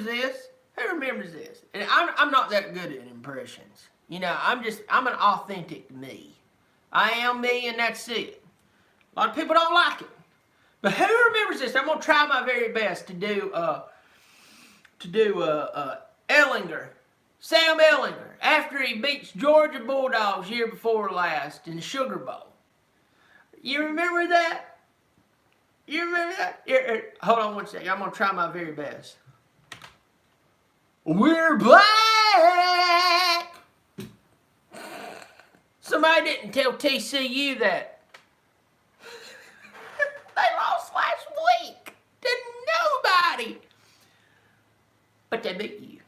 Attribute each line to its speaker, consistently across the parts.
Speaker 1: remembers this? Who remembers this? And I'm not that good at impressions. You know, I'm an authentic me. I am me, and that's it. A lot of people don't like it. But who remembers this? I'm gonna try my very best to do Ellinger, Sam Ellinger, after he beats Georgia Bulldogs year before last in the Sugar Bowl. You remember that? You remember that? Here, hold on one second. I'm gonna try my very best. We're black. Somebody didn't tell TCU that. They lost last week to nobody. But they beat you.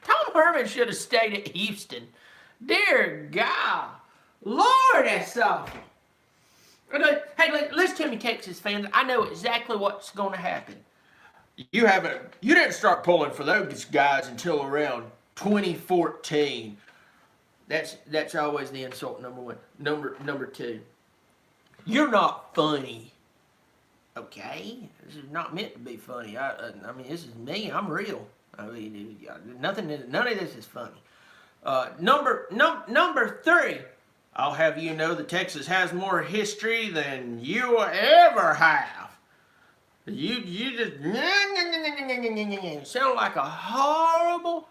Speaker 1: Tom Herman should have stayed at Houston. Dear God. Lord, that's awful. Hey, listen to me, Texas fans. I know exactly what's going to happen. You didn't start pulling for those guys until around 2014. That's always the insult number one. Number two. You're not funny. Okay, this is not meant to be funny. I mean, this is me. I'm real. I mean, none of this is funny. Number three. I'll have you know that Texas has more history than you ever have. You just sound like a horrible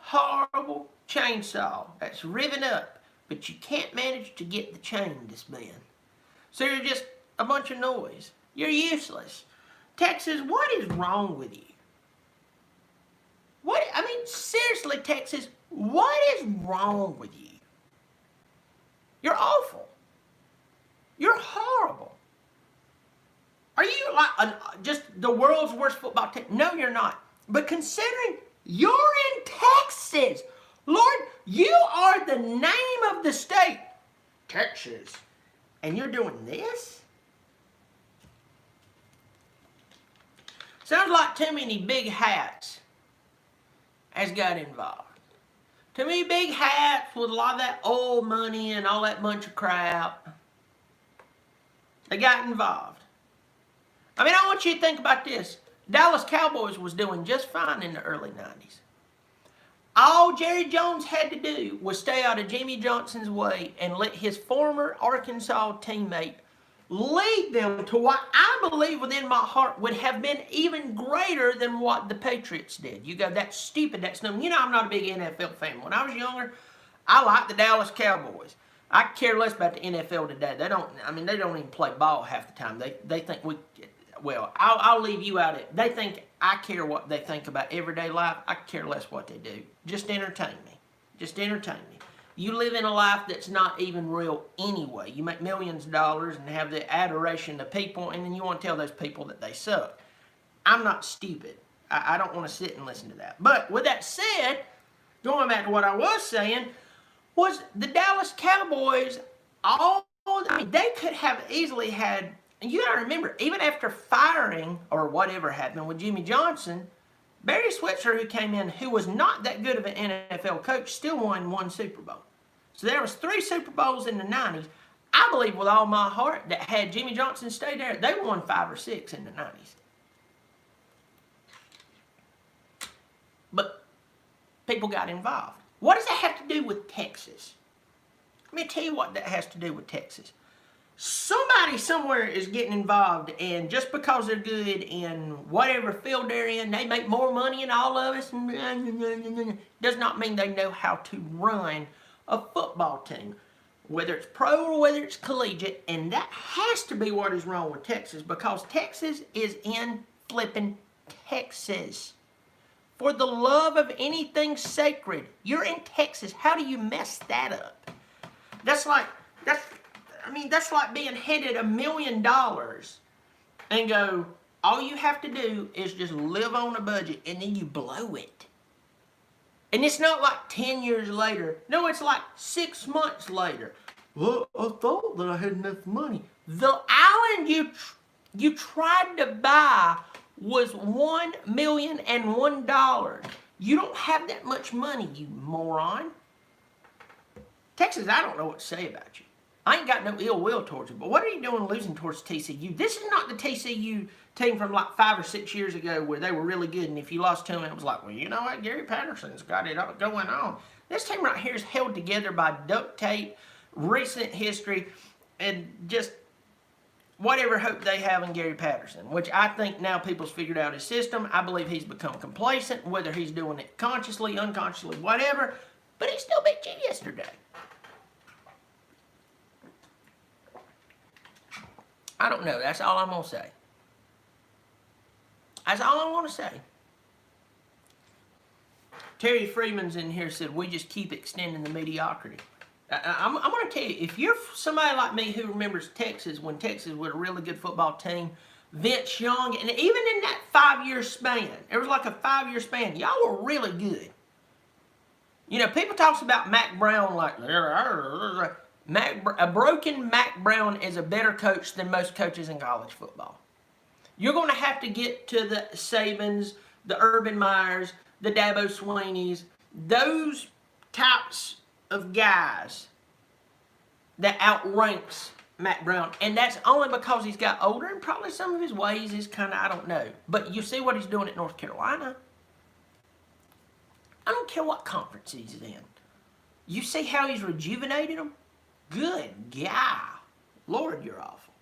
Speaker 1: chainsaw that's riven up, but you can't manage to get the chain to spin. So you're just a bunch of noise. You're useless. Texas, what is wrong with you? I mean, seriously, Texas, what is wrong with you? You're awful. You're horrible. Are you like just the world's worst football team? No, you're not. But considering you're in Texas, Lord, you are the name of the state, Texas, and you're doing this? Sounds like too many big hats has got involved. Too many big hats with a lot of that oil money and all that bunch of crap. They got involved. I mean, I want you to think about this. Dallas Cowboys was doing just fine in the early 90s. All Jerry Jones had to do was stay out of Jimmy Johnson's way and let his former Arkansas teammate lead them to what I believe within my heart would have been even greater than what the Patriots did. You go, that's stupid, that's dumb. You know, I'm not a big NFL fan. When I was younger, I liked the Dallas Cowboys. I care less about the NFL today. They don't even play ball half the time. They think I'll leave you out of it. They think I care what they think about everyday life. I care less what they do. Just entertain me. Just entertain me. You live in a life that's not even real anyway. You make millions of dollars and have the adoration of people, and then you want to tell those people that they suck. I'm not stupid. I don't want to sit and listen to that. But with that said, going back to what I was saying, was the Dallas Cowboys, they could have easily had, and you got to remember, even after firing or whatever happened with Jimmy Johnson, Barry Switzer, who came in, who was not that good of an NFL coach, still won one Super Bowl. So there was 3 Super Bowls in the 90s. I believe with all my heart that had Jimmy Johnson stayed there, they won 5 or 6 in the 90s. But people got involved. What does that have to do with Texas? Let me tell you what that has to do with Texas. Somebody somewhere is getting involved, and just because they're good in whatever field they're in, they make more money than all of us, does not mean they know how to run a football team, whether it's pro or whether it's collegiate, and that has to be what is wrong with Texas, because Texas is in flipping Texas. For the love of anything sacred, you're in Texas. How do you mess that up? That's like being handed $1 million and go, all you have to do is just live on a budget, and then you blow it. And it's not like 10 years later. No, it's like 6 months later. Well, I thought that I had enough money. The island you tried to buy was $1,000,001. You don't have that much money, you moron. Texas, I don't know what to say about you. I ain't got no ill will towards him, but what are you doing losing towards TCU? This is not the TCU team from like 5 or 6 years ago where they were really good, and if you lost to them, it was like, well, you know what, Gary Patterson's got it all going on. This team right here is held together by duct tape, recent history, and just whatever hope they have in Gary Patterson, which I think now people's figured out his system. I believe he's become complacent, whether he's doing it consciously, unconsciously, whatever, but he still beat you yesterday. I don't know. That's all I'm going to say. That's all I'm going to say. Terry Freeman's in here said, we just keep extending the mediocrity. I'm going to tell you, if you're somebody like me who remembers Texas, when Texas was a really good football team, Vince Young, and even in that 5-year span, there was like a 5-year span, y'all were really good. You know, people talk about Mac Brown like, a broken Mac Brown is a better coach than most coaches in college football. You're going to have to get to the Sabans, the Urban Meyers, the Dabo Sweeneys, those types of guys that outranks Mac Brown. And that's only because he's got older and probably some of his ways is kind of, I don't know. But you see what he's doing at North Carolina. I don't care what conference he's in. You see how he's rejuvenated them? Good guy. Lord, you're awful.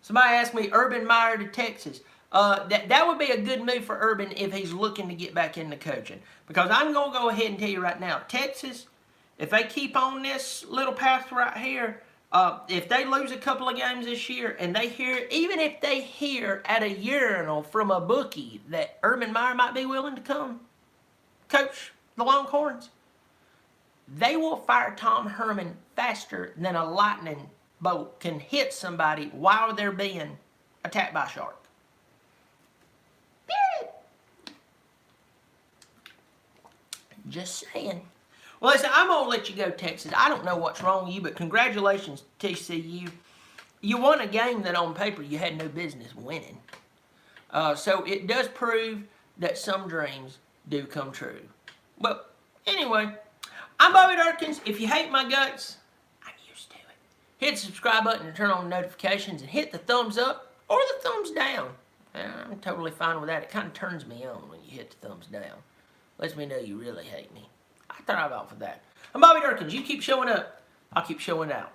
Speaker 1: Somebody asked me, Urban Meyer to Texas. That would be a good move for Urban if he's looking to get back into coaching. Because I'm going to go ahead and tell you right now, Texas, if they keep on this little path right here, if they lose a couple of games this year and they hear, even if they hear at a urinal from a bookie that Urban Meyer might be willing to come coach the Longhorns, they will fire Tom Herman faster than a lightning bolt can hit somebody while they're being attacked by a shark. Period. Just saying. Well, listen, I'm going to let you go, Texas. I don't know what's wrong with you, but congratulations, TCU. You won a game that on paper you had no business winning. So it does prove that some dreams do come true. But anyway, I'm Bobby Dirkens. If you hate my guts, I'm used to it. Hit the subscribe button and turn on notifications and hit the thumbs up or the thumbs down. I'm totally fine with that. It kind of turns me on when you hit the thumbs down. Lets me know you really hate me. I thrive off of that. I'm Bobby Dirkens. You keep showing up. I'll keep showing out.